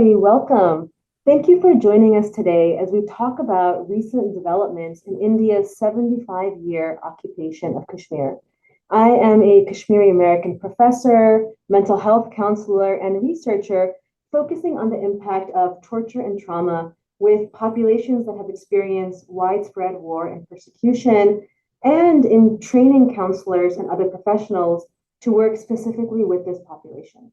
Welcome. Thank you for joining us today as we talk about recent developments in India's 75-year occupation of Kashmir. I am a Kashmiri American professor, mental health counselor, and researcher focusing on the impact of torture and trauma with populations that have experienced widespread war and persecution, and in training counselors and other professionals to work specifically with this population.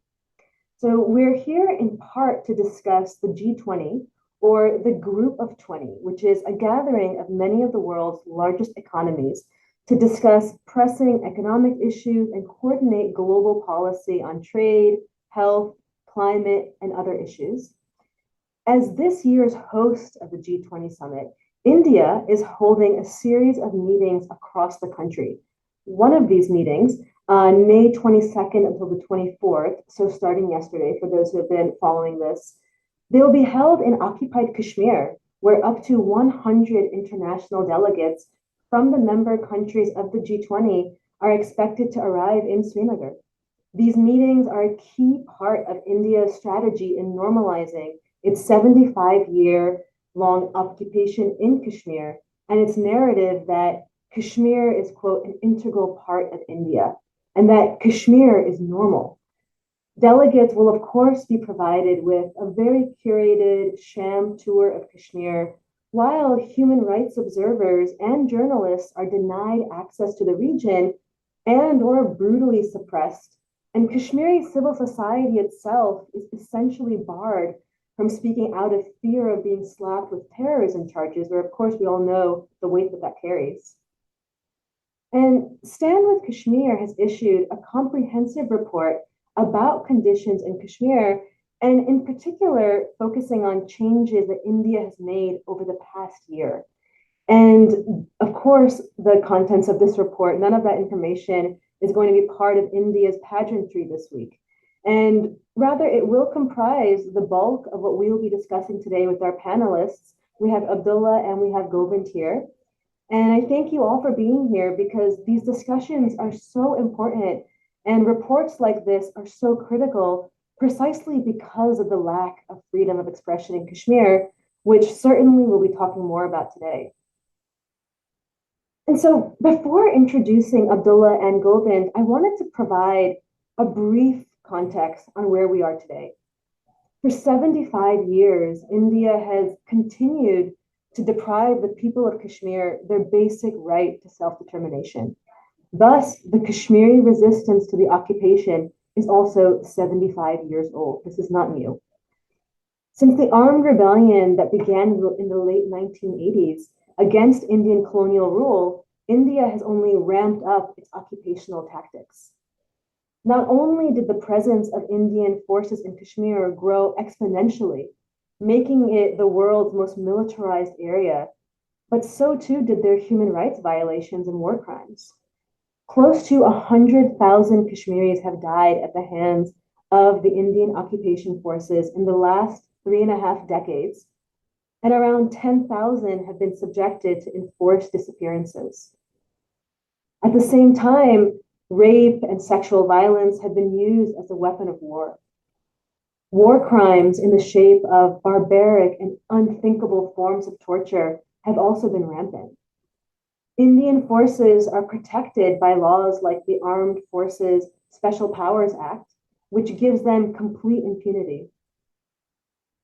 So we're here in part to discuss the G20, or the Group of 20, which is a gathering of many of the world's largest economies to discuss pressing economic issues and coordinate global policy on trade, health, climate, and other issues. As this year's host of the G20 summit, India is holding a series of meetings across the country. One of these meetings, on May 22nd until the 24th, so starting yesterday for those who have been following this, they will be held in occupied Kashmir, where up to 100 international delegates from the member countries of the G20 are expected to arrive in Srinagar. These meetings are a key part of India's strategy in normalizing its 75-year long occupation in Kashmir and its narrative that Kashmir is, quote, an integral part of India and that Kashmir is normal. Delegates will, of course, be provided with a very curated sham tour of Kashmir, while human rights observers and journalists are denied access to the region and or brutally suppressed. And Kashmiri civil society itself is essentially barred from speaking out of fear of being slapped with terrorism charges, where, of course, we all know the weight that that carries. And Stand with Kashmir has issued a comprehensive report about conditions in Kashmir, and in particular, focusing on changes that India has made over the past year. And of course, the contents of this report, none of that information is going to be part of India's pageantry this week. And rather, it will comprise the bulk of what we will be discussing today with our panelists. We have Abdullah and we have Govind here. And I thank you all for being here because these discussions are so important and reports like this are so critical precisely because of the lack of freedom of expression in Kashmir, which certainly we'll be talking more about today. And so before introducing Abdullah and Govind, I wanted to provide a brief context on where we are today. For 75 years, India has continued to deprive the people of Kashmir their basic right to self-determination. Thus, the Kashmiri resistance to the occupation is also 75 years old. This is not new. Since the armed rebellion that began in the late 1980s against Indian colonial rule, India has only ramped up its occupational tactics. Not only did the presence of Indian forces in Kashmir grow exponentially, making it the world's most militarized area, but so too did their human rights violations and war crimes. Close to 100,000 Kashmiris have died at the hands of the Indian occupation forces in the last 3.5 decades, and around 10,000 have been subjected to enforced disappearances. At the same time, rape and sexual violence have been used as a weapon of war. War crimes in the shape of barbaric and unthinkable forms of torture have also been rampant. Indian forces are protected by laws like the Armed Forces Special Powers Act, which gives them complete impunity.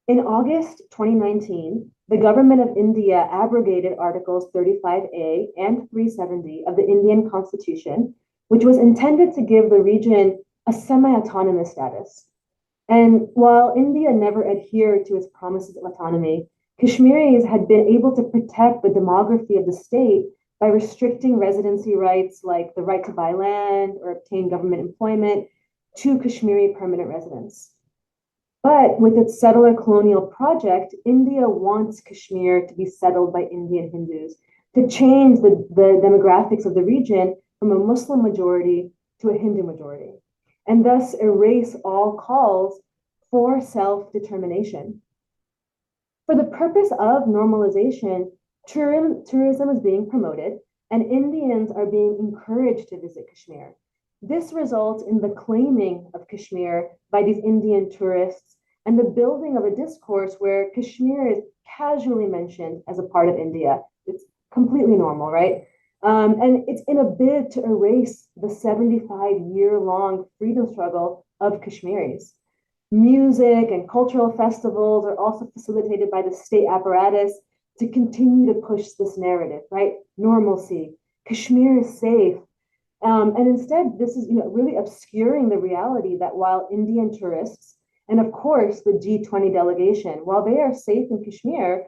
In August 2019, the government of India abrogated Articles 35A and 370 of the Indian Constitution, which was intended to give the region a semi-autonomous status. And while India never adhered to its promises of autonomy, Kashmiris had been able to protect the demography of the state by restricting residency rights like the right to buy land or obtain government employment to Kashmiri permanent residents. But with its settler-colonial project, India wants Kashmir to be settled by Indian Hindus to change the demographics of the region from a Muslim majority to a Hindu majority, and thus erase all calls for self-determination. For the purpose of normalization, tourism is being promoted, and Indians are being encouraged to visit Kashmir. This results in the claiming of Kashmir by these Indian tourists and the building of a discourse where Kashmir is casually mentioned as a part of India. It's completely normal, right? And it's in a bid to erase the 75-year-long freedom struggle of Kashmiris. Music and cultural festivals are also facilitated by the state apparatus to continue to push this narrative, right? Normalcy, Kashmir is safe. And instead, this is really obscuring the reality that while Indian tourists and of course the G20 delegation, while they are safe in Kashmir,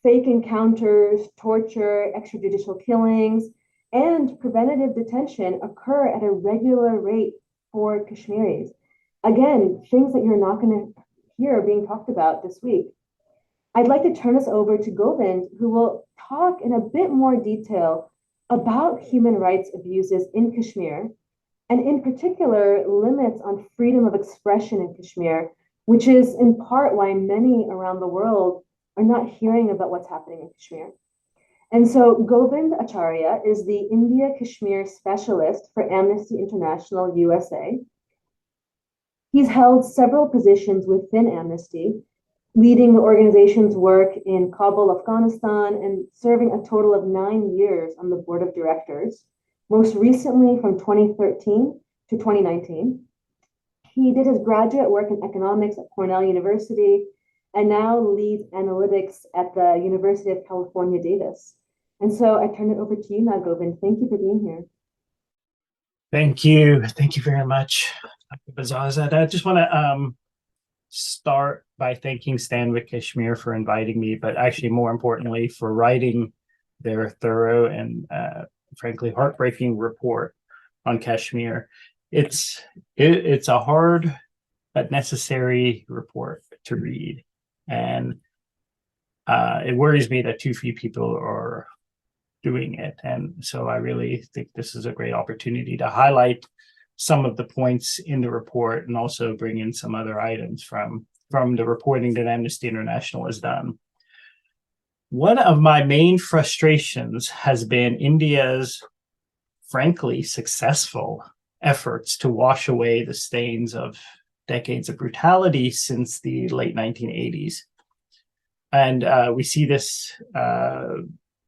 fake encounters, torture, extrajudicial killings, and preventative detention occur at a regular rate for Kashmiris. Again, things that you're not going to hear being talked about this week. I'd like to turn us over to Govind, who will talk in a bit more detail about human rights abuses in Kashmir, and in particular, limits on freedom of expression in Kashmir, which is in part why many around the world are not hearing about what's happening in Kashmir. And so Govind Acharya is the India Kashmir specialist for Amnesty International USA. He's held several positions within Amnesty, leading the organization's work in Kabul, Afghanistan, and serving a total of 9 years on the board of directors, most recently from 2013 to 2019. He did his graduate work in economics at Cornell University and now leads analytics at the University of California, Davis. And so I turn it over to you now, Govind. Thank you for being here. Thank you. Thank you very much, Dr. Bazazad. I just want to start by thanking Stanwyck Kashmir for inviting me, but actually more importantly for writing their thorough and frankly heartbreaking report on Kashmir. It's a hard but necessary report to read, and it worries me that too few people are doing it. And so I really think this is a great opportunity to highlight some of the points in the report and also bring in some other items from the reporting that Amnesty International has done. One of my main frustrations has been India's, frankly, successful efforts to wash away the stains of decades of brutality since the late 1980s. And we see this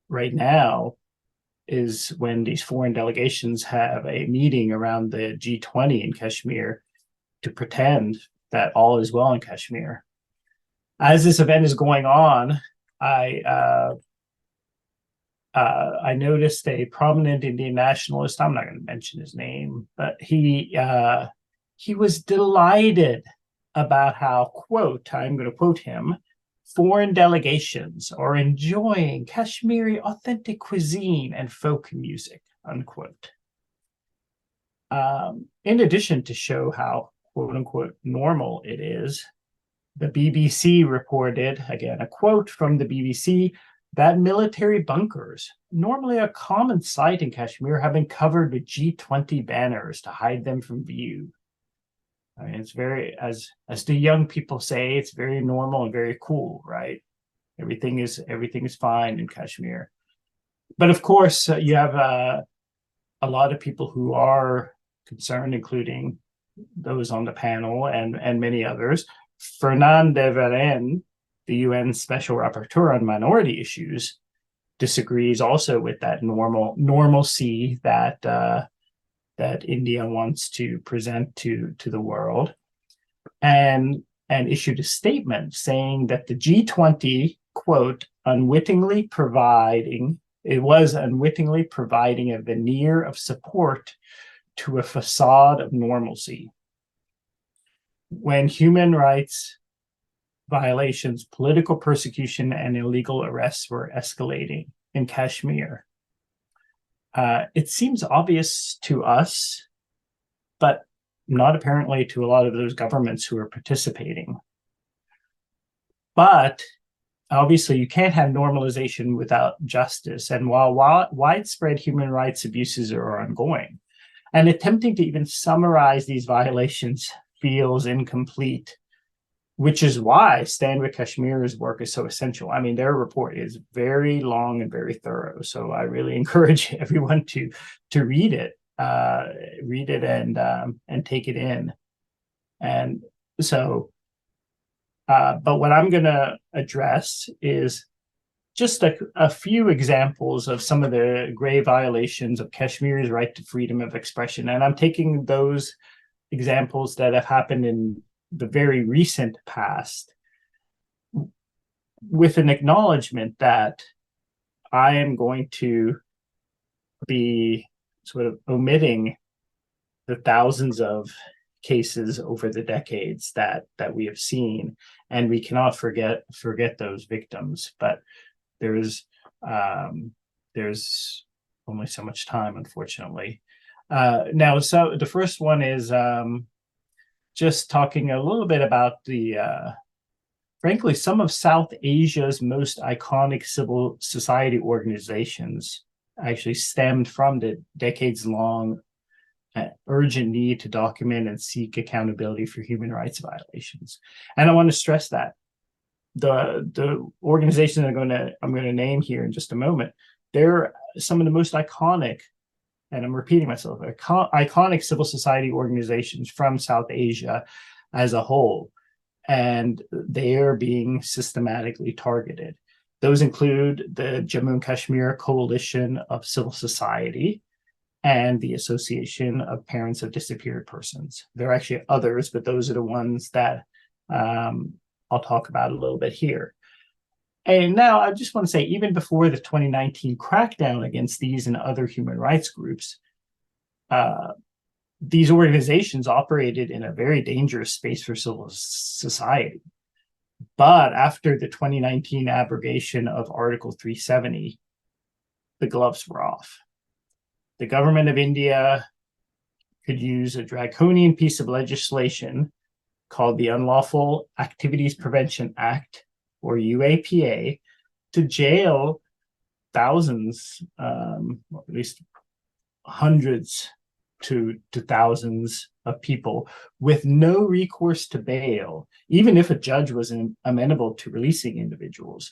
right now is when these foreign delegations have a meeting around the G20 in Kashmir to pretend that all is well in Kashmir. As this event is going on, I noticed a prominent Indian nationalist. I'm not going to mention his name, but he was delighted about how, quote, I'm going to quote him, foreign delegations are enjoying Kashmiri authentic cuisine and folk music, unquote. In addition to show how, quote unquote, normal it is, the BBC reported, again, a quote from the BBC, that military bunkers, normally a common sight in Kashmir, have been covered with G20 banners to hide them from view. I mean, it's very, as the young people say, it's very normal and very cool, right? Everything is fine in Kashmir. But of course, you have a lot of people who are concerned, including those on the panel and many others. Fernand de Varenne, the UN Special Rapporteur on Minority Issues, disagrees also with that normalcy that India wants to present to the world, and issued a statement saying that the G20, quote, unwittingly providing a veneer of support to a facade of normalcy. When human rights violations, political persecution, and illegal arrests were escalating in Kashmir, it seems obvious to us, but not apparently to a lot of those governments who are participating. But obviously, you can't have normalization without justice. And while widespread human rights abuses are ongoing, and attempting to even summarize these violations feels incomplete, which is why Stanwyck Kashmir's work is so essential. I mean, their report is very long and very thorough. So I really encourage everyone to read it and take it in. And so But what I'm going to address is just a few examples of some of the grave violations of Kashmir's right to freedom of expression. And I'm taking those examples that have happened in the very recent past with an acknowledgement that I am going to be sort of omitting the thousands of cases over the decades that we have seen, and we cannot forget those victims. But there's only so much time, unfortunately. Now, so the first one is just talking a little bit about frankly, some of South Asia's most iconic civil society organizations actually stemmed from the decades-long urgent need to document and seek accountability for human rights violations. And I want to stress that the organizations I'm going to name here in just a moment, they're some of the most iconic, and I'm repeating myself, iconic civil society organizations from South Asia as a whole, and they are being systematically targeted. Those include the Jammu and Kashmir Coalition of Civil Society and the Association of Parents of Disappeared Persons. There are actually others, but those are the ones that I'll talk about a little bit here. And now I just want to say, even before the 2019 crackdown against these and other human rights groups, these organizations operated in a very dangerous space for civil society. But after the 2019 abrogation of Article 370, the gloves were off. The government of India could use a draconian piece of legislation called the Unlawful Activities Prevention Act, or UAPA, to jail thousands, or at least hundreds to thousands of people with no recourse to bail, even if a judge was amenable to releasing individuals.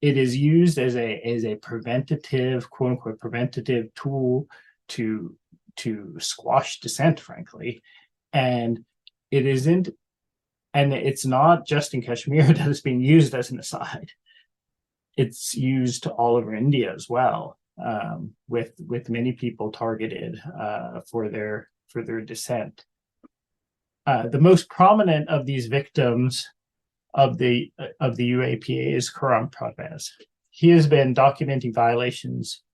It is used as a preventative, quote unquote, preventative tool to squash dissent, frankly. And it isn't, and it's not just in Kashmir that it's being used as an aside. It's used all over India as well, with many people targeted for their dissent. The most prominent of these victims of the UAPA is Karam Parvez. He has been documenting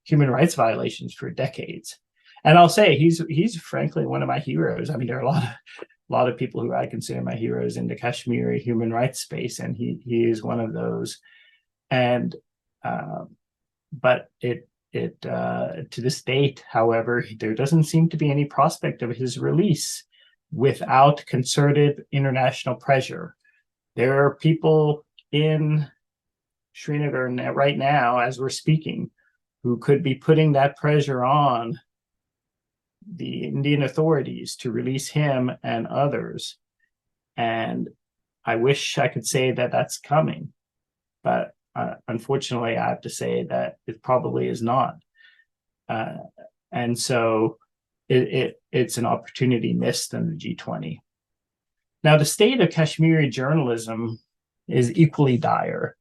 human rights violations for decades, and I'll say he's frankly one of my heroes. I mean, there are a lot of people who I consider my heroes in the Kashmiri human rights space, and he is one of those. And but to this date, however, there doesn't seem to be any prospect of his release without concerted international pressure. There are people in Srinagar right now, as we're speaking, who could be putting that pressure on the Indian authorities to release him and others. And I wish I could say that that's coming, but unfortunately, I have to say that it probably is not. And so it's an opportunity missed in the G20. Now, the state of Kashmiri journalism is equally dire.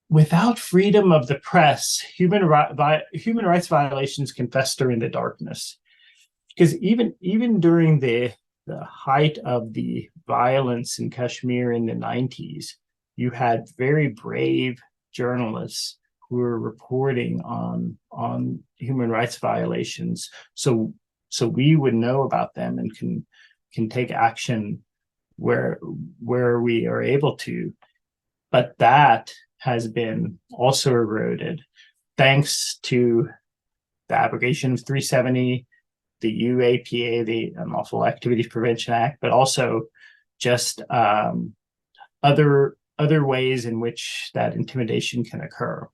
Without freedom of the press, human rights violations can fester in the darkness. Because even during the height of the violence in Kashmir in the 90s, you had very brave journalists who were reporting on human rights violations. So we would know about them and can take action where we are able to. But that has been also eroded thanks to the abrogation of 370, the UAPA, the Unlawful Activities Prevention Act, but also just other ways in which that intimidation can occur.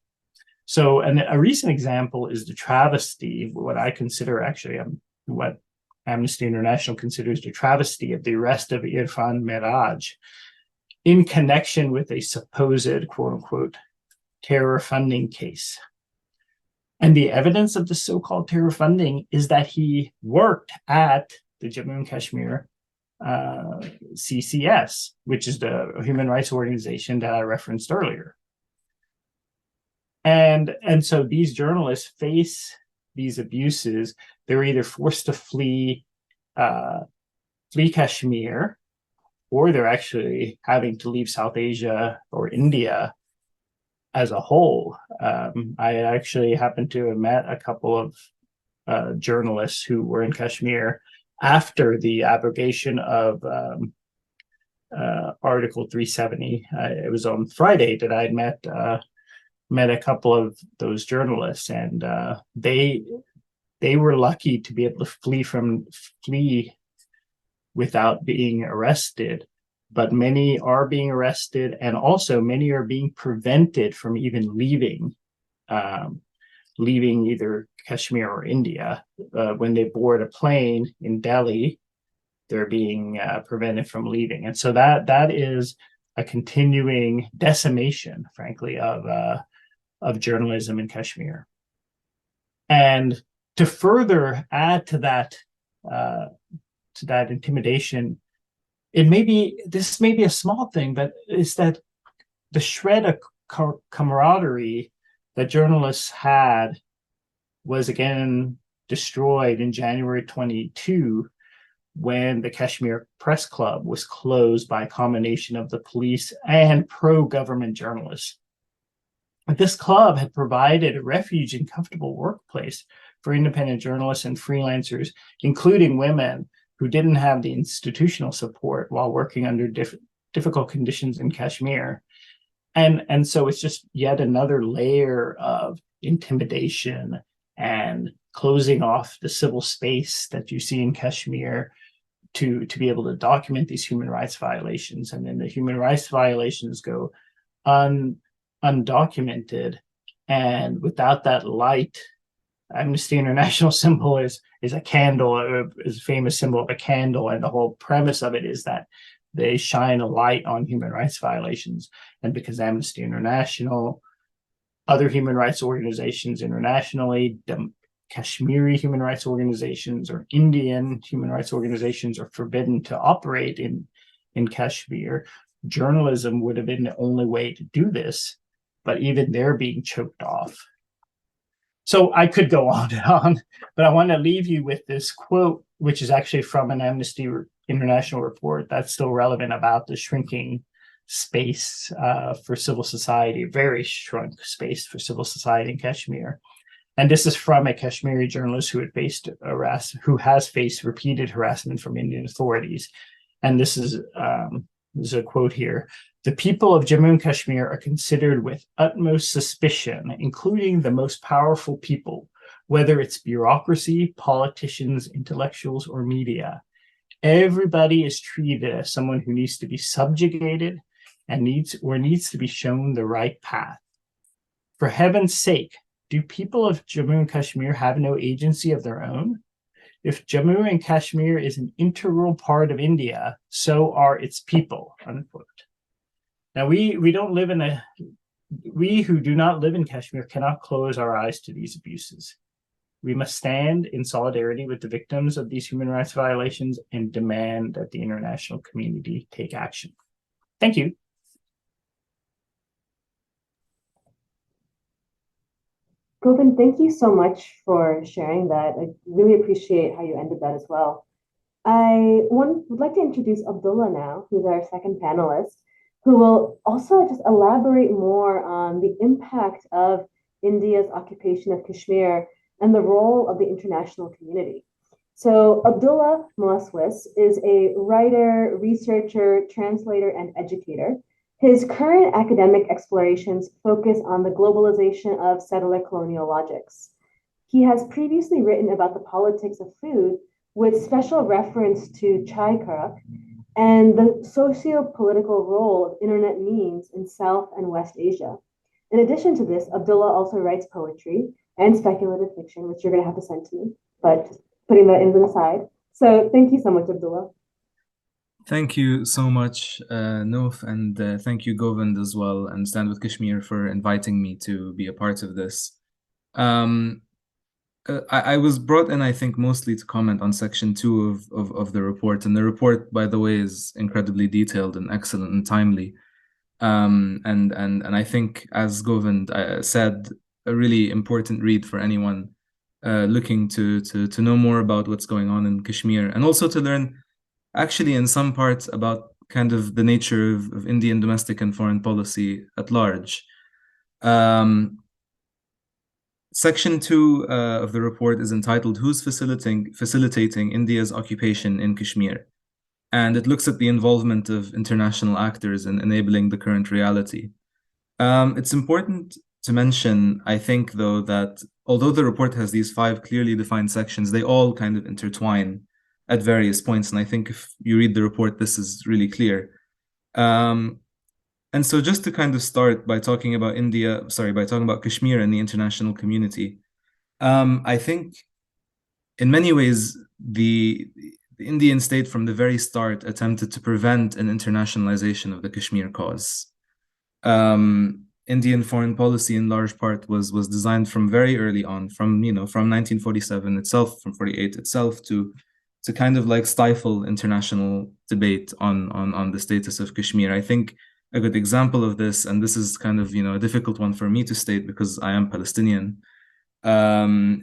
So, and a recent example is the travesty, what I consider actually what Amnesty International considers the travesty of the arrest of Irfan Miraj in connection with a supposed, quote unquote, terror funding case. And the evidence of the so-called terror funding is that he worked at the Jammu and Kashmir CCS, which is the human rights organization that I referenced earlier. And so these journalists face these abuses. They're either forced to flee Kashmir, or they're actually having to leave South Asia or India as a whole. I actually happened to have met a couple of journalists who were in Kashmir after the abrogation of Article 370. It was on Friday that I had met a couple of those journalists, and they were lucky to be able to flee without being arrested. But many are being arrested, and also many are being prevented from even leaving either Kashmir or India. When they board a plane in Delhi, they're being prevented from leaving. And so that is a continuing decimation, frankly, of journalism in Kashmir. And to further add to that intimidation, this may be a small thing, but it's that the shred of camaraderie that journalists had was again destroyed in January 22, when the Kashmir Press Club was closed by a combination of the police and pro-government journalists. This club had provided a refuge and comfortable workplace for independent journalists and freelancers, including women who didn't have the institutional support while working under difficult conditions in Kashmir. And so it's just yet another layer of intimidation and closing off the civil space that you see in Kashmir to be able to document these human rights violations. And then the human rights violations go undocumented. And without that light, Amnesty International symbol is a candle, is a famous symbol of a candle. And the whole premise of it is that they shine a light on human rights violations. And because Amnesty International, other human rights organizations internationally, Kashmiri human rights organizations or Indian human rights organizations are forbidden to operate in Kashmir, journalism would have been the only way to do this, but even they're being choked off. So I could go on and on, but I want to leave you with this quote, which is actually from an Amnesty International report that's still relevant about the shrinking space for civil society, very shrunk space for civil society in Kashmir. And this is from a Kashmiri journalist who has faced repeated harassment from Indian authorities. And this is a quote here. "The people of Jammu and Kashmir are considered with utmost suspicion, including the most powerful people, whether it's bureaucracy, politicians, intellectuals, or media. Everybody is treated as someone who needs to be subjugated and needs to be shown the right path. For heaven's sake, do people of Jammu and Kashmir have no agency of their own? If Jammu and Kashmir is an integral part of India, so are its people," unquote. Now, we who do not live in Kashmir cannot close our eyes to these abuses. We must stand in solidarity with the victims of these human rights violations and demand that the international community take action. Thank you. Govind, thank you so much for sharing that. I really appreciate how you ended that as well. Would like to introduce Abdullah now, who's our second panelist, who will also just elaborate more on the impact of India's occupation of Kashmir and the role of the international community. So Abdullah Muaswis is a writer, researcher, translator, and educator. His current academic explorations focus on the globalization of settler-colonial logics. He has previously written about the politics of food with special reference to chai karak and the socio-political role of internet memes in South and West Asia. In addition to this, Abdullah also writes poetry and speculative fiction, which you're going to have to send to me, but just putting that in the aside. So thank you so much, Abdullah. Thank you so much, Noof, and thank you, Govind, as well, and Stand With Kashmir for inviting me to be a part of this. I was brought in, I think, mostly to comment on section 2 of the report. And the report, by the way, is incredibly detailed and excellent and timely. And I think, as Govind said, a really important read for anyone looking to know more about what's going on in Kashmir, and also to learn, actually, in some parts, about kind of the nature of Indian domestic and foreign policy at large. Section 2 of the report is entitled "Who's Facilitating India's Occupation in Kashmir?" And it looks at the involvement of international actors in enabling the current reality. It's important to mention, I think, though, that although the report has these 5 clearly defined sections, they all kind of intertwine at various points. And I think if you read the report, this is really clear. And so just to kind of start by talking about Kashmir and the international community, I think in many ways, the Indian state from the very start attempted to prevent an internationalization of the Kashmir cause. Indian foreign policy in large part was designed from very early on, from 1947 itself, from 48 itself, to kind of like stifle international debate on the status of Kashmir. I think a good example of this, and this is kind of a difficult one for me to state because I am Palestinian,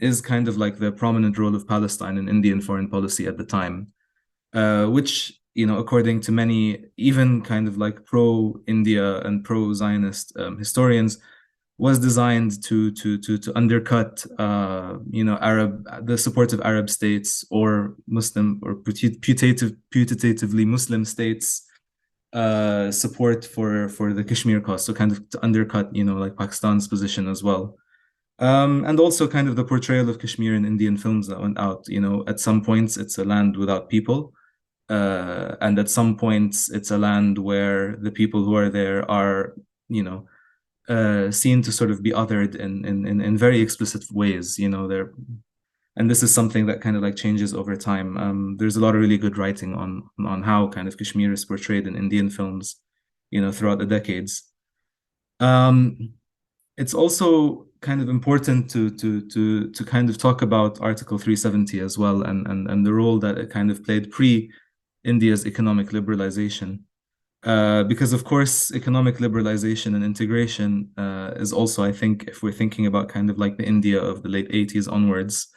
is kind of like the prominent role of Palestine in Indian foreign policy at the time, which according to many, even kind of like pro-India and pro-Zionist historians, was designed to undercut the support of Arab states or Muslim or putatively Muslim states support for the Kashmir cause, so kind of to undercut like Pakistan's position as well. And also kind of the portrayal of Kashmir in Indian films that went out. At some points it's a land without people, and at some points it's a land where the people who are there are seen to sort of be othered in very explicit ways. And this is something that kind of like changes over time. There's a lot of really good writing on how kind of Kashmir is portrayed in Indian films, throughout the decades. It's also kind of important to kind of talk about Article 370 as well, and the role that it kind of played pre-India's economic liberalization. Because of course, economic liberalization and integration is also, I think, if we're thinking about kind of like the India of the late 80s onwards,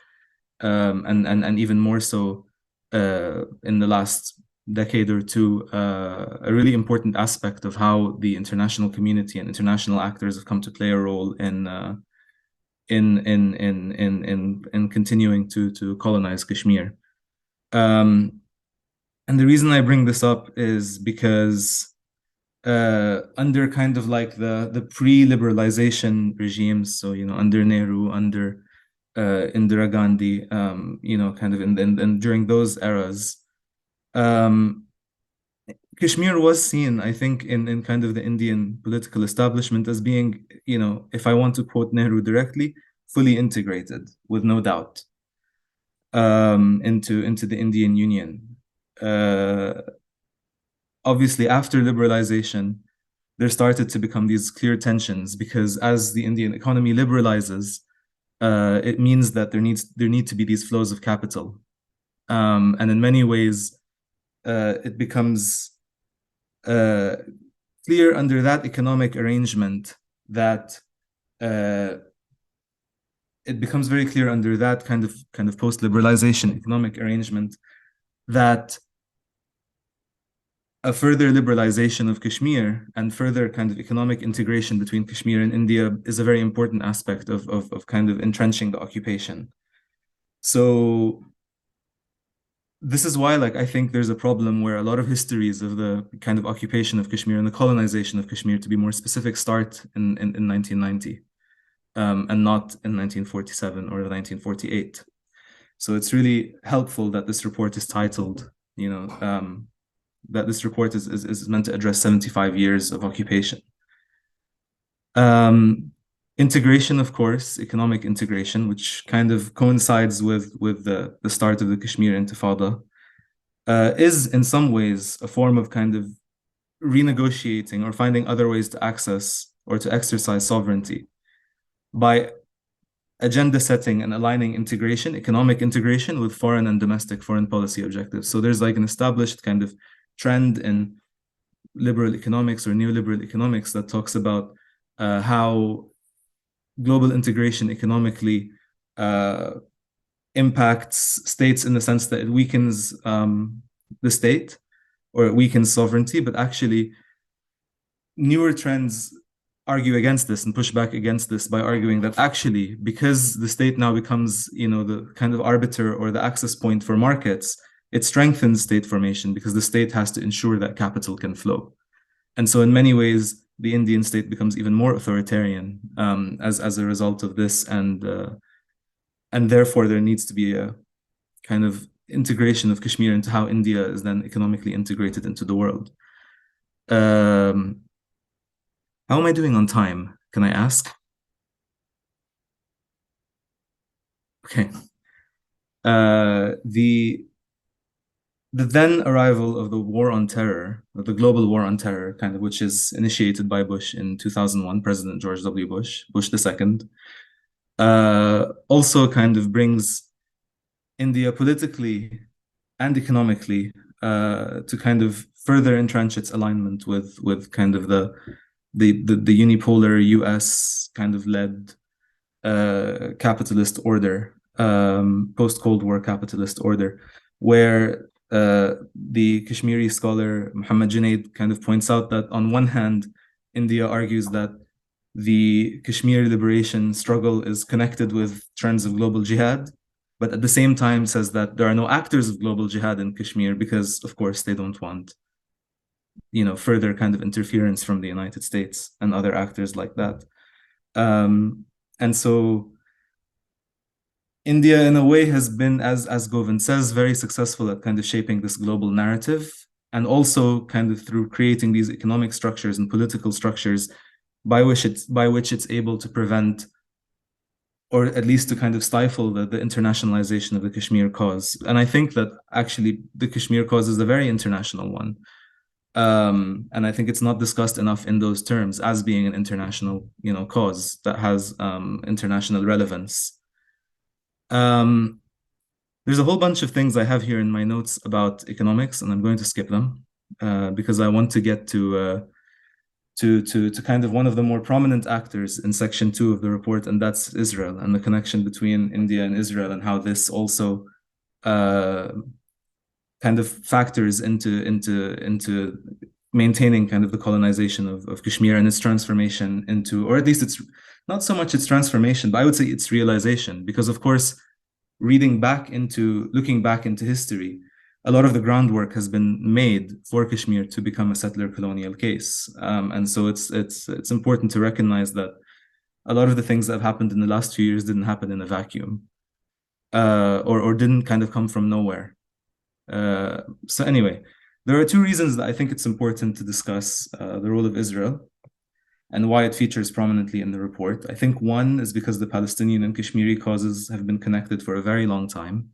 and even more so in the last decade or two, a really important aspect of how the international community and international actors have come to play a role in continuing to colonize Kashmir. And the reason I bring this up is because under kind of like the pre-liberalization regimes, so under Nehru, under Indira Gandhi, kind of in during those eras, Kashmir was seen, I think, in kind of the Indian political establishment as being, if I want to quote Nehru directly, fully integrated, with no doubt, into the Indian Union. Obviously, after liberalization, there started to become these clear tensions, because as the Indian economy liberalizes, it means that there need to be these flows of capital, and in many ways, it becomes clear under that economic arrangement that it becomes very clear under that kind of post-liberalization economic arrangement that a further liberalization of Kashmir and further kind of economic integration between Kashmir and India is a very important aspect of kind of entrenching the occupation. So this is why, like, I think there's a problem where a lot of histories of the kind of occupation of Kashmir and the colonization of Kashmir, to be more specific, start in 1990, and not in 1947 or 1948. So it's really helpful that this report is titled, that this report is meant to address 75 years of occupation. Integration, of course, economic integration, which kind of coincides with the start of the Kashmir Intifada, is in some ways a form of kind of renegotiating or finding other ways to access or to exercise sovereignty by agenda setting and aligning integration, economic integration with foreign and domestic foreign policy objectives. So there's like an established kind of trend in liberal economics or neoliberal economics that talks about how global integration economically impacts states in the sense that it weakens the state or it weakens sovereignty, but actually newer trends argue against this and push back against this by arguing that actually, because the state now becomes, the kind of arbiter or the access point for markets, it strengthens state formation because the state has to ensure that capital can flow. And so in many ways, the Indian state becomes even more authoritarian as a result of this. And therefore, there needs to be a kind of integration of Kashmir into how India is then economically integrated into the world. How am I doing on time? Can I ask? Okay. The then arrival of the war on terror, or the global war on terror, kind of, which is initiated by Bush in 2001, President George W. Bush, Bush II, also kind of brings India politically and economically to kind of further entrench its alignment with kind of the unipolar US kind of led capitalist order, post-Cold War capitalist order, where the Kashmiri scholar Muhammad Junaid kind of points out that on one hand, India argues that the Kashmir liberation struggle is connected with trends of global jihad, but at the same time says that there are no actors of global jihad in Kashmir because, of course, they don't want, further kind of interference from the United States and other actors like that. And so India, in a way, has been, as Govind says, very successful at kind of shaping this global narrative, and also kind of through creating these economic structures and political structures by which it's able to prevent, or at least to kind of stifle the internationalization of the Kashmir cause. And I think that actually the Kashmir cause is a very international one. And I think it's not discussed enough in those terms as being an international, cause that has international relevance. There's a whole bunch of things I have here in my notes about economics, and I'm going to skip them because I want to get to kind of one of the more prominent actors in section 2 of the report, and that's Israel and the connection between India and Israel, and how this also kind of factors into maintaining kind of the colonization of Kashmir and its transformation into, or at least it's not so much its transformation, but I would say its realization, because of course, looking back into history, a lot of the groundwork has been made for Kashmir to become a settler-colonial case. And so it's important to recognize that a lot of the things that have happened in the last few years didn't happen in a vacuum, or didn't kind of come from nowhere. So anyway, there are two reasons that I think it's important to discuss the role of Israel and why it features prominently in the report. I think one is because the Palestinian and Kashmiri causes have been connected for a very long time.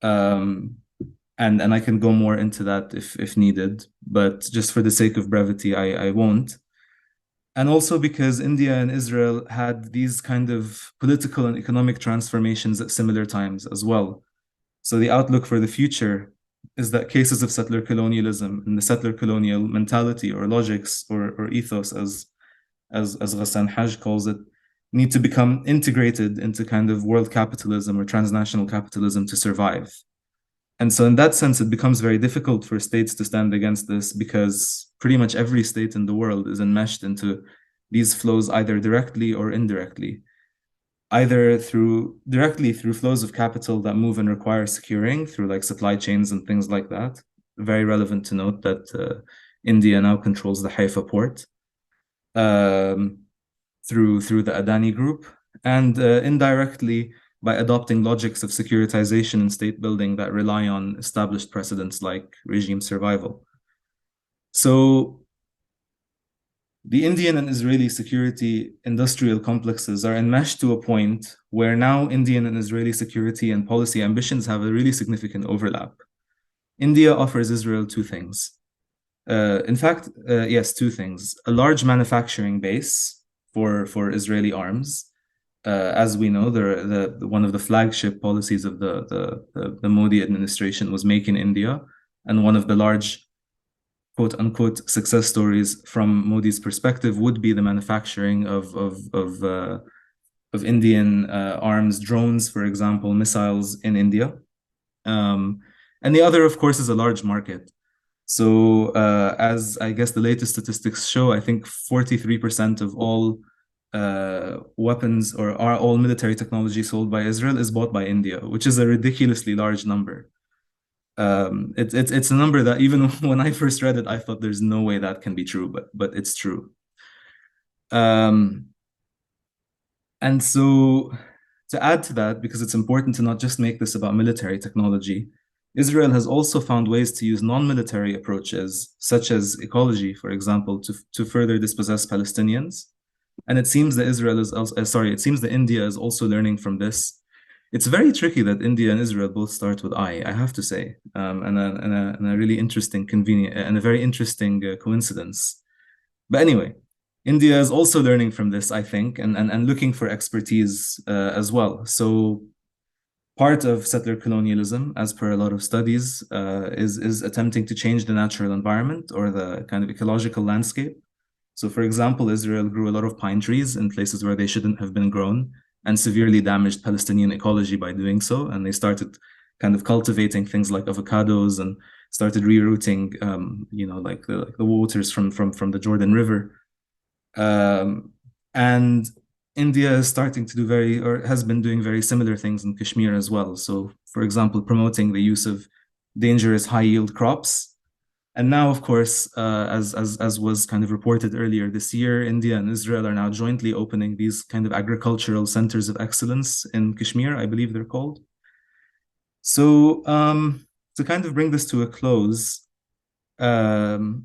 And I can go more into that if needed, but just for the sake of brevity, I won't. And also because India and Israel had these kind of political and economic transformations at similar times as well. So the outlook for the future is that cases of settler colonialism and the settler colonial mentality or logics or ethos, as Ghassan Haj calls it, need to become integrated into kind of world capitalism or transnational capitalism to survive. And so in that sense, it becomes very difficult for states to stand against this because pretty much every state in the world is enmeshed into these flows either directly or indirectly, either directly through flows of capital that move and require securing through like supply chains and things like that. Very relevant to note that India now controls the Haifa port through the Adani group, and indirectly by adopting logics of securitization and state building that rely on established precedents like regime survival. So the Indian and Israeli security industrial complexes are enmeshed to a point where now Indian and Israeli security and policy ambitions have a really significant overlap. India offers Israel two things. Yes, two things. A large manufacturing base for Israeli arms, as we know, one of the flagship policies of the Modi administration was Make in India, and one of the large quote unquote success stories from Modi's perspective would be the manufacturing of Indian arms, drones, for example, missiles in India. And the other, of course, is a large market. So as I guess the latest statistics show, I think 43% of all weapons or are all military technology sold by Israel is bought by India, which is a ridiculously large number. It's a number that even when I first read it, I thought there's no way that can be true, but it's true. And so to add to that, because it's important to not just make this about military technology, Israel has also found ways to use non-military approaches, such as ecology, for example, to further dispossess Palestinians. And it seems that Israel is also, it seems that India is also learning from this. It's very tricky that India and Israel both start with I have to say, and a really interesting, convenient, and a very interesting coincidence. But anyway, India is also learning from this, I think, and looking for expertise as well. So part of settler colonialism, as per a lot of studies, is attempting to change the natural environment or the kind of ecological landscape. So, for example, Israel grew a lot of pine trees in places where they shouldn't have been grown and severely damaged Palestinian ecology by doing so. And they started kind of cultivating things like avocados and started rerouting, like the waters from the Jordan River. And India is starting to do has been doing very similar things in Kashmir as well. So, for example, promoting the use of dangerous high yield crops. And now, of course, as was kind of reported earlier this year, India and Israel are now jointly opening these kind of agricultural centers of excellence in Kashmir, I believe they're called. So to kind of bring this to a close, from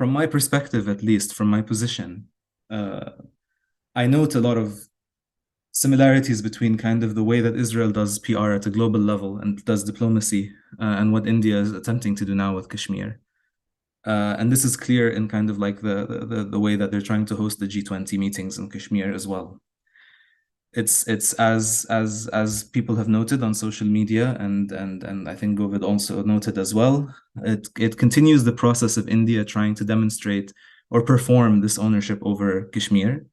my perspective, at least, from my position, I note a lot of similarities between kind of the way that Israel does PR at a global level and does diplomacy and what India is attempting to do now with Kashmir. And this is clear in kind of like the way that they're trying to host the G20 meetings in Kashmir as well. It's as people have noted on social media, and I think Govid also noted as well, it continues the process of India trying to demonstrate or perform this ownership over Kashmir.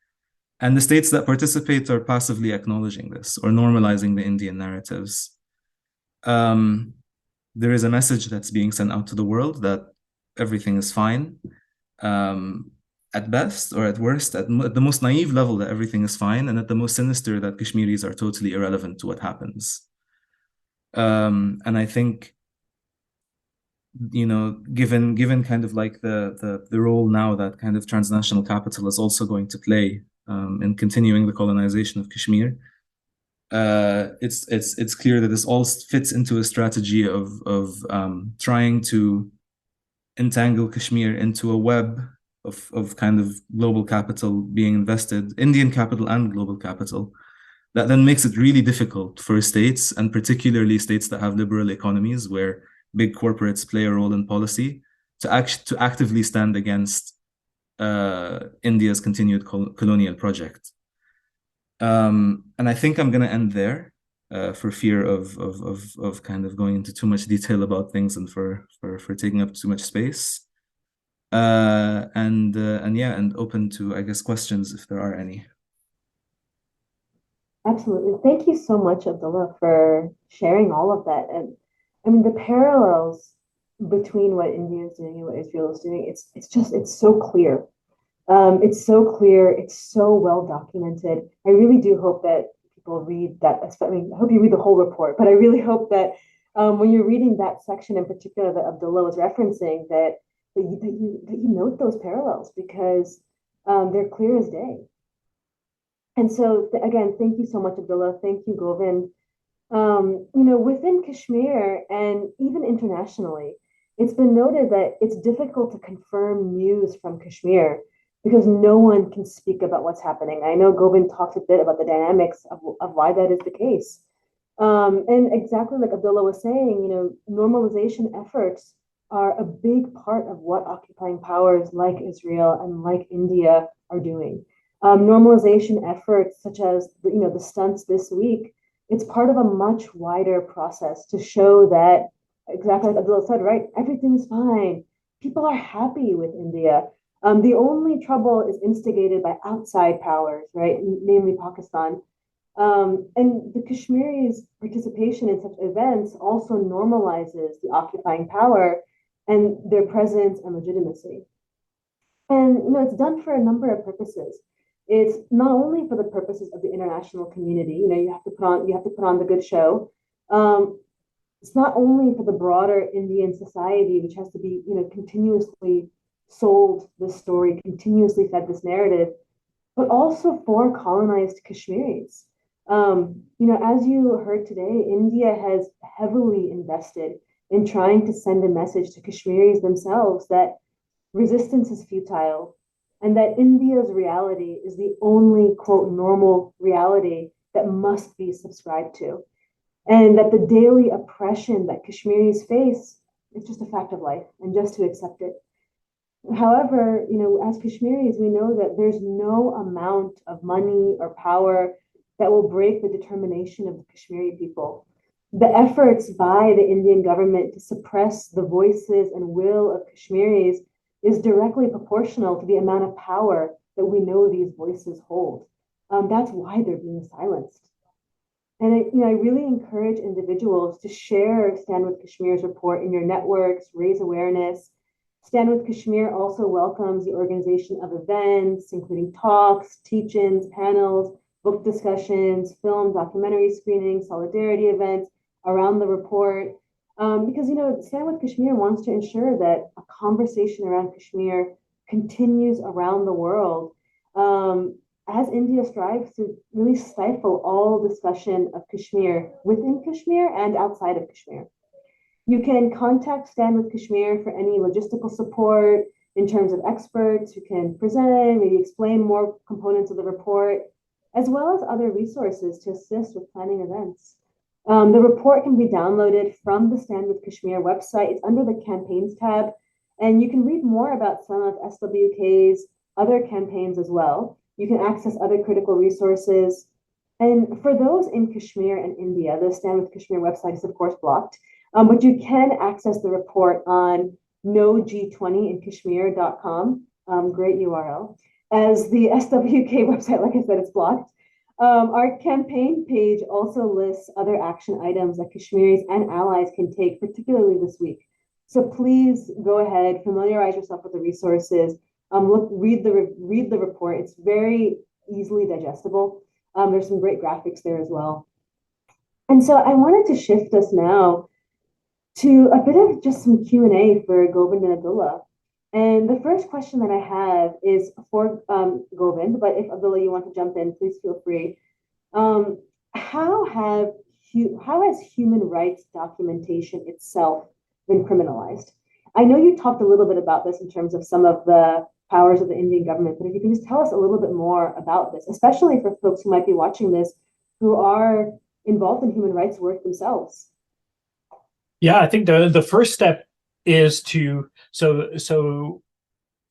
And the states that participate are passively acknowledging this or normalizing the Indian narratives. There is a message that's being sent out to the world that everything is fine. At best or at worst, at the most naive level, that everything is fine, and at the most sinister, that Kashmiris are totally irrelevant to what happens. And I think, given kind of like the role now that kind of transnational capital is also going to play in continuing the colonization of Kashmir, it's clear that this all fits into a strategy of trying to entangle Kashmir into a web of kind of global capital being invested, Indian capital and global capital, that then makes it really difficult for states, and particularly states that have liberal economies where big corporates play a role in policy, to actively stand against India's continued colonial project. And I think I'm going to end there for fear of kind of going into too much detail about things and for taking up too much space. And open to, I guess, questions if there are any. Absolutely. Thank you so much, Abdullah, for sharing all of that. And I mean, the parallels between what India is doing and what Israel is doing, it's so clear. It's so clear. It's so well documented. I really do hope that people read that. I mean, I hope you read the whole report, but I really hope that when you're reading that section in particular that Abdullah was referencing, that you note those parallels, because they're clear as day. And so, again, thank you so much, Abdullah. Thank you, Govind. Within Kashmir and even internationally, it's been noted that it's difficult to confirm news from Kashmir because no one can speak about what's happening. I know Govind talked a bit about the dynamics of why that is the case. And exactly like Abdullah was saying, normalization efforts are a big part of what occupying powers like Israel and like India are doing. Normalization efforts such as the stunts this week, it's part of a much wider process to show that, exactly like Abdullah said, right, everything is fine. People are happy with India. The only trouble is instigated by outside powers, right, namely Pakistan. And the Kashmiris' participation in such events also normalizes the occupying power and their presence and legitimacy. And it's done for a number of purposes. It's not only for the purposes of the international community. You have to put on the good show. Um, it's not only for the broader Indian society, which has to be continuously sold this story, continuously fed this narrative, but also for colonized Kashmiris. As you heard today, India has heavily invested in trying to send a message to Kashmiris themselves that resistance is futile and that India's reality is the only, quote, normal reality that must be subscribed to. And that the daily oppression that Kashmiris face is just a fact of life and just to accept it. However, as Kashmiris, we know that there's no amount of money or power that will break the determination of the Kashmiri people. The efforts by the Indian government to suppress the voices and will of Kashmiris is directly proportional to the amount of power that we know these voices hold. That's why they're being silenced. And I really encourage individuals to share Stand with Kashmir's report in your networks, raise awareness. Stand with Kashmir also welcomes the organization of events, including talks, teach-ins, panels, book discussions, film, documentary screenings, solidarity events around the report. Because, Stand with Kashmir wants to ensure that a conversation around Kashmir continues around the world as India strives to really stifle all discussion of Kashmir within Kashmir and outside of Kashmir. You can contact Stand with Kashmir for any logistical support in terms of experts who can present, maybe explain more components of the report, as well as other resources to assist with planning events. The report can be downloaded from the Stand with Kashmir website. It's under the campaigns tab, and you can read more about some of SWK's other campaigns as well. You can access other critical resources. And for those in Kashmir and India, the Stand with Kashmir website is, of course, blocked, but you can access the report on nog20inkashmir.com, great URL. As the SWK website, like I said, it's blocked. Our campaign page also lists other action items that Kashmiris and allies can take, particularly this week. So please go ahead, familiarize yourself with the resources. Read the report. It's very easily digestible. There's some great graphics there as well. And so I wanted to shift us now to a bit of just some Q&A for Govind and Abdullah. And the first question that I have is for Govind, but if Abdullah, you want to jump in, please feel free. How has human rights documentation itself been criminalized? I know you talked a little bit about this in terms of some of the powers of the Indian government, but if you can just tell us a little bit more about this, especially for folks who might be watching this who are involved in human rights work themselves. Yeah, I think the first step is to so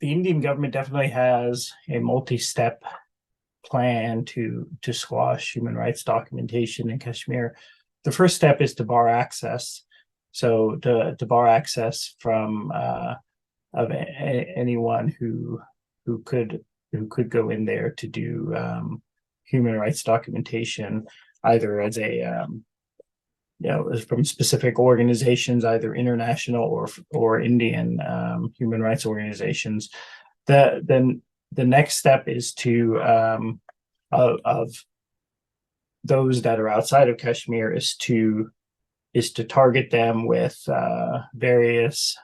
the Indian government definitely has a multi-step plan to squash human rights documentation in Kashmir. The first step is to bar access. So to bar access from of anyone who could go in there to do human rights documentation, either as a from specific organizations, either international or Indian human rights organizations. Then the next step is to of those that are outside of Kashmir is to target them with various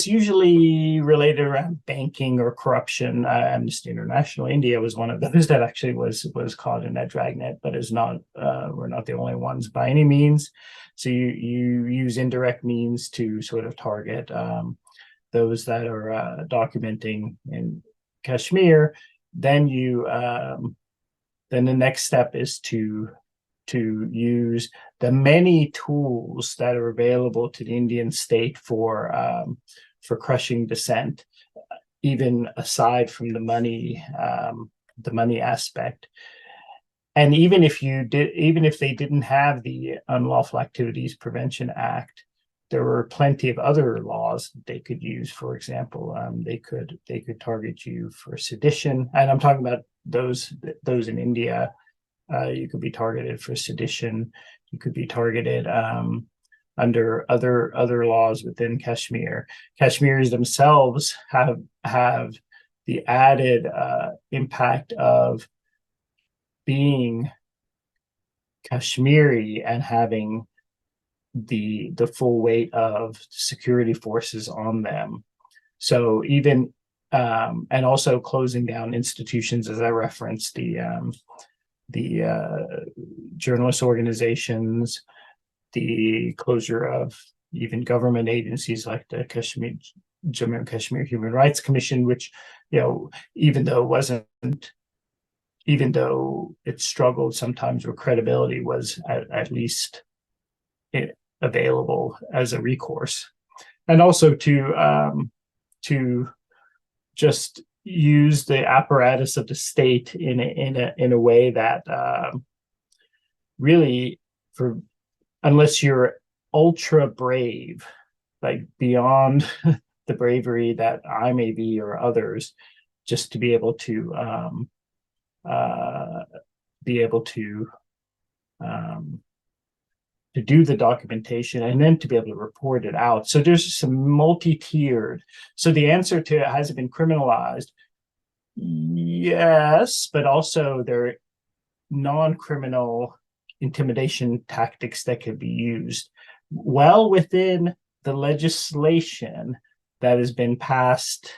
usually related around banking or corruption. Amnesty International India was one of those that actually was caught in that dragnet, but is not we're not the only ones by any means. So you use indirect means to sort of target those that are documenting in Kashmir. Then then the next step is to use the many tools that are available to the Indian state for crushing dissent. even aside from the money aspect. And even if they didn't have the Unlawful Activities Prevention Act, there were plenty of other laws that they could use. For example, they could target you for sedition, and I'm talking about those in India. You could be targeted for sedition. You could be targeted under other laws within Kashmir. Kashmiris themselves have the added impact of being Kashmiri and having the full weight of security forces on them. So even and also closing down institutions, as I referenced, the journalist organizations, the closure of even government agencies like the Jammu and Kashmir Human Rights Commission, which, even though it struggled sometimes with credibility, was at least available as a recourse. And also to just use the apparatus of the state in a way that really, unless you're ultra brave, like beyond the bravery that I may be or others, just to be able to do the documentation and then to be able to report it out. So there's some multi-tiered. So the answer to, has it been criminalized? Yes, but also there are non-criminal intimidation tactics that could be used well within the legislation that has been passed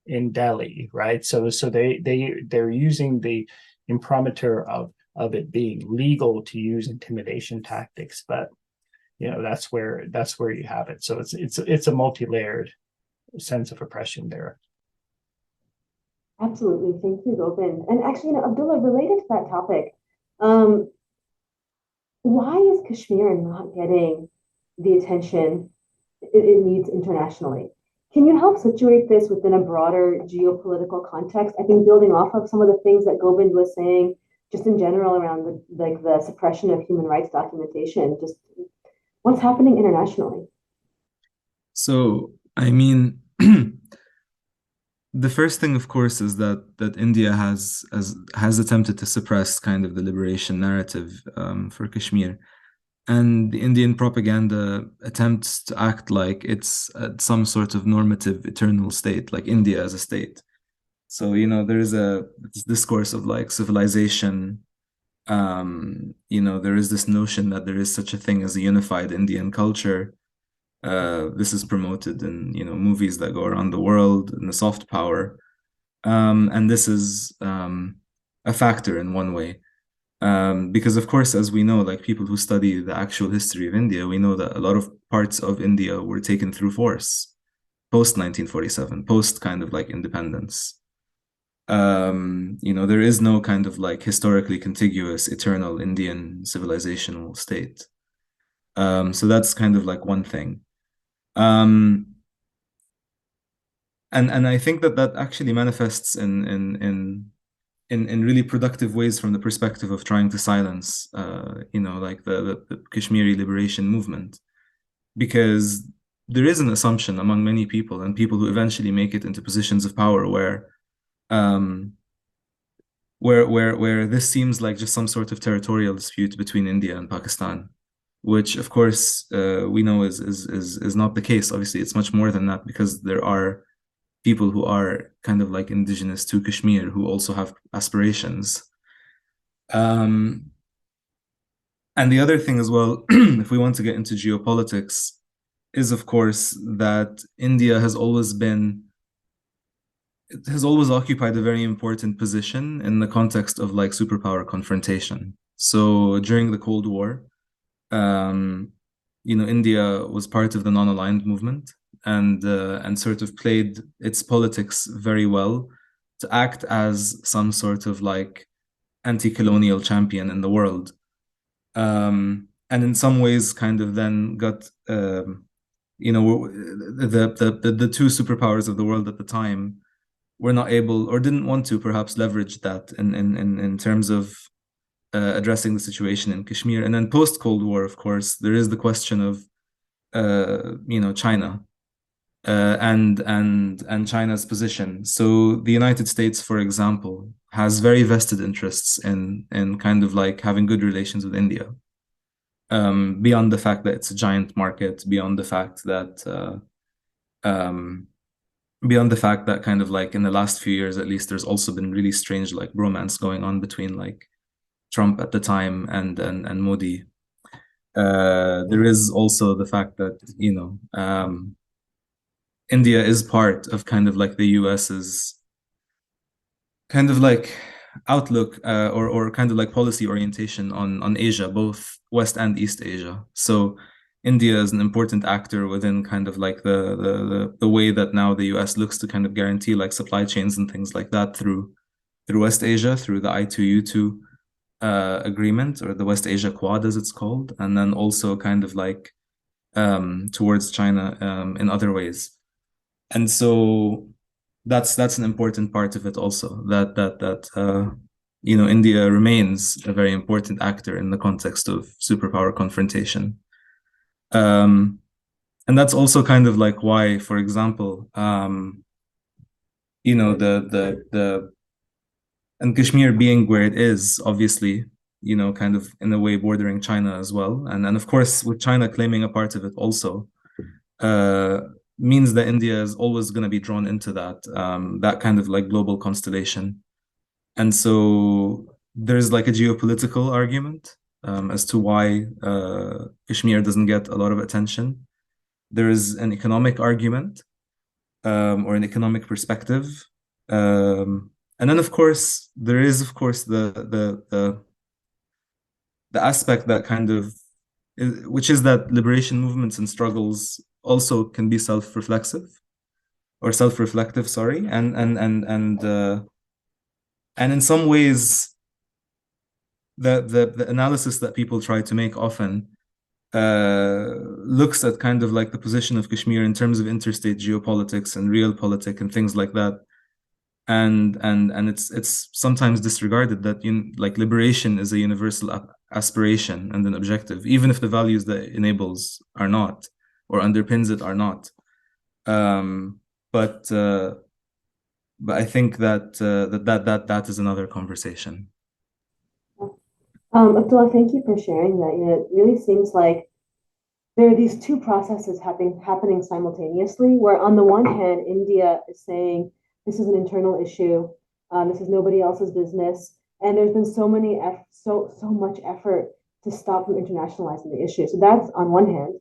in Delhi, right? So they're using the imprimatur of it being legal to use intimidation tactics, but that's where you have it. So it's a multi-layered sense of oppression there. Absolutely. Thank you, Govind. And actually, Abdullah, related to that topic, why is Kashmir not getting the attention it needs internationally? Can you help situate this within a broader geopolitical context? I think building off of some of the things that Govind was saying, just in general around the suppression of human rights documentation, just what's happening internationally? So, I mean, the first thing, of course, is that India has attempted to suppress kind of the liberation narrative for Kashmir, and the Indian propaganda attempts to act like it's some sort of normative eternal state, like India as a state. So there is this discourse of like civilization. There is this notion that there is such a thing as a unified Indian culture. This is promoted in movies that go around the world, in the soft power, and this is a factor in one way, because of course, as we know, like people who study the actual history of India, we know that a lot of parts of India were taken through force post 1947, post kind of like independence. There is no kind of like historically contiguous eternal Indian civilizational state. So that's kind of like one thing. And I think that actually manifests in really productive ways from the perspective of trying to silence, like the Kashmiri liberation movement, because there is an assumption among many people and people who eventually make it into positions of power where this seems like just some sort of territorial dispute between India and Pakistan, which of course we know is not the case. Obviously, it's much more than that, because there are people who are kind of like indigenous to Kashmir who also have aspirations. And the other thing as well, if we want to get into geopolitics, is of course that India has always occupied a very important position in the context of like superpower confrontation. So during the Cold War, India was part of the non-aligned movement and sort of played its politics very well to act as some sort of like anti-colonial champion in the world. And in some ways kind of then got the two superpowers of the world at the time were not able or didn't want to perhaps leverage that in terms of addressing the situation in Kashmir. And then post Cold War, of course, there is the question of China and China's position. So the United States, for example, has very vested interests in kind of like having good relations with India. Beyond the fact that it's a giant market, beyond the fact that kind of like in the last few years, at least, there's also been really strange like romance going on between like Trump at the time and Modi. There is also the fact that India is part of kind of like the US's kind of like outlook or kind of like policy orientation on Asia, both West and East Asia. So India is an important actor within kind of like the way that now the US looks to kind of guarantee like supply chains and things like that through West Asia, through the I2U2 agreement, or the West Asia Quad as it's called, and then also kind of like towards China in other ways. And so that's an important part of it also, that India remains a very important actor in the context of superpower confrontation. And that's also kind of like why, for example, and Kashmir being where it is, obviously, kind of in a way bordering China as well. And of course, with China claiming a part of it also, means that India is always going to be drawn into that kind of like global constellation. And so there's like a geopolitical argument as to why Kashmir doesn't get a lot of attention. There is an economic argument or an economic perspective. And then, of course, there is, of course, the aspect that kind of, which is that liberation movements and struggles also can be self-reflective, sorry, and in some ways, the analysis that people try to make often looks at kind of like the position of Kashmir in terms of interstate geopolitics and realpolitik and things like that, and it's sometimes disregarded that like liberation is a universal aspiration and an objective, even if the values that it enables are not, or underpins it are not. But I think that is another conversation. Abdullah, thank you for sharing that. It really seems like there are these two processes happening simultaneously, where on the one hand, India is saying this is an internal issue, this is nobody else's business, and there's been so much effort to stop from internationalizing the issue. So that's on one hand.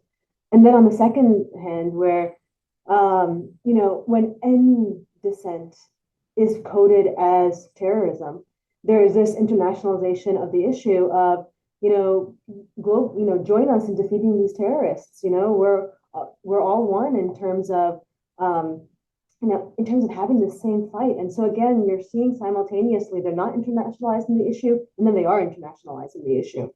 And then on the second hand, where when any dissent is coded as terrorism, there is this internationalization of the issue of join us in defeating these terrorists. We're all one in terms of having the same fight. And so again, you're seeing simultaneously they're not internationalizing the issue, and then they are internationalizing the issue.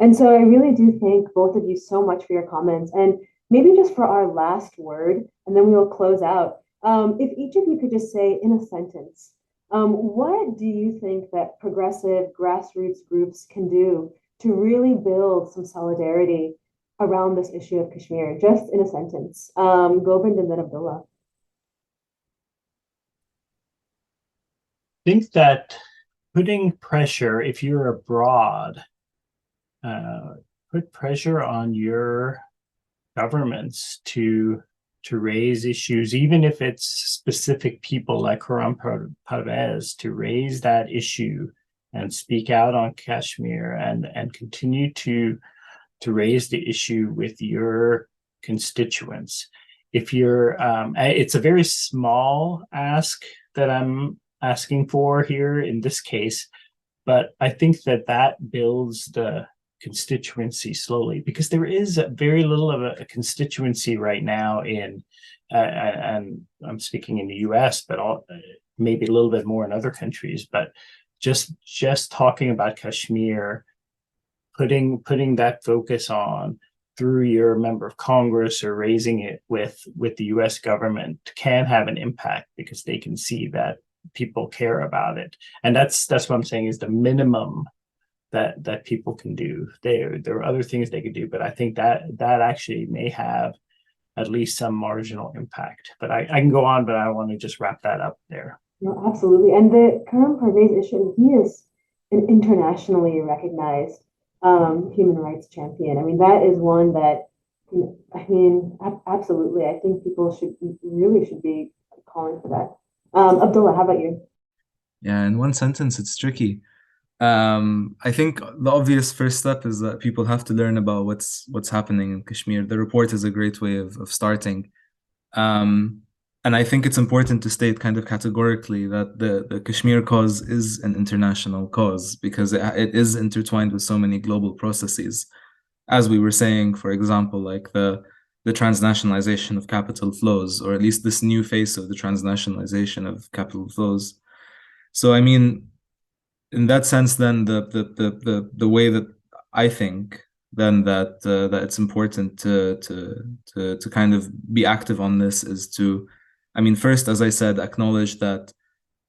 And so I really do thank both of you so much for your comments. And maybe just for our last word, and then we will close out. If each of you could just say in a sentence, what do you think that progressive grassroots groups can do to really build some solidarity around this issue of Kashmir? Just in a sentence. Govind and then Abdullah. I think that putting pressure, if you're abroad, put pressure on your governments to raise issues, even if it's specific people like Khurram Parvez, to raise that issue and speak out on Kashmir and continue to raise the issue with your constituents. If you're, it's a very small ask that I'm asking for here in this case, but I think that builds the constituency slowly, because there is very little of a constituency right now in, and I'm speaking in the US, but maybe a little bit more in other countries, but just talking about Kashmir, putting that focus on through your member of Congress or raising it with the U.S. government can have an impact because they can see that people care about it. And that's what I'm saying is the minimum that people can do. There are other things they could do, but I think that actually may have at least some marginal impact. But I can go on, but I want to just wrap that up there. No, absolutely. And the Karam Parvez issue, he is an internationally recognized human rights champion. I mean, that is one that, absolutely. I think people should be calling for that. Abdullah, how about you? Yeah, in one sentence, it's tricky. I think the obvious first step is that people have to learn about what's happening in Kashmir. The report is a great way of starting. And I think it's important to state kind of categorically that the Kashmir cause is an international cause because it is intertwined with so many global processes. As we were saying, for example, like the transnationalization of capital flows, or at least this new face of the transnationalization of capital flows. So, I mean, in that sense, then the way that I think then that it's important to kind of be active on this is to, I mean, first, as I said, acknowledge that,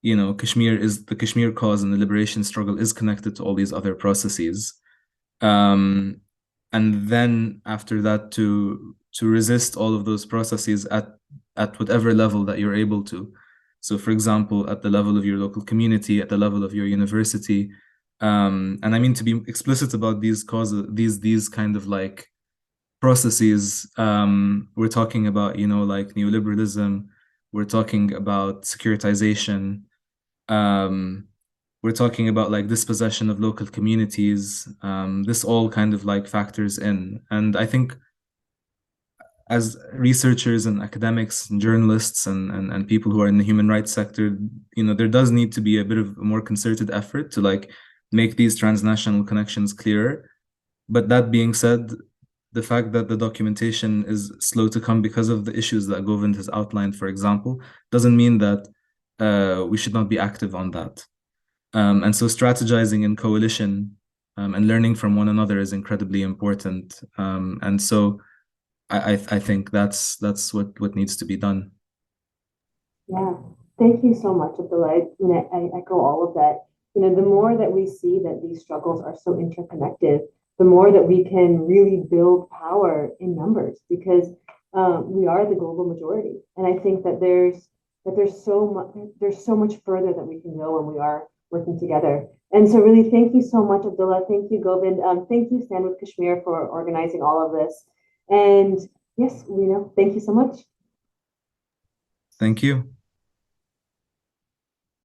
you know, the Kashmir cause and the liberation struggle is connected to all these other processes. And then after that, to resist all of those processes at whatever level that you're able to. So, for example, at the level of your local community, at the level of your university, and I mean to be explicit about these causes, these kind of like processes. We're talking about, you know, like neoliberalism. We're talking about securitization. We're talking about like dispossession of local communities. This all kind of like factors in, and I think as researchers and academics and journalists and people who are in the human rights sector, you know, there does need to be a bit of a more concerted effort to like make these transnational connections clearer. But that being said, the fact that the documentation is slow to come because of the issues that Govind has outlined, for example, doesn't mean that we should not be active on that. And so strategizing in coalition and learning from one another is incredibly important. And so I think that's what needs to be done. Yeah, thank you so much, Abdullah. I echo all of that. You know, the more that we see that these struggles are so interconnected, the more that we can really build power in numbers because we are the global majority. And I think that there's so much further that we can go when we are working together. And so really, thank you so much, Abdullah. Thank you, Govind. Thank you, Stand with Kashmir, for organizing all of this. And yes, thank you so much. Thank you.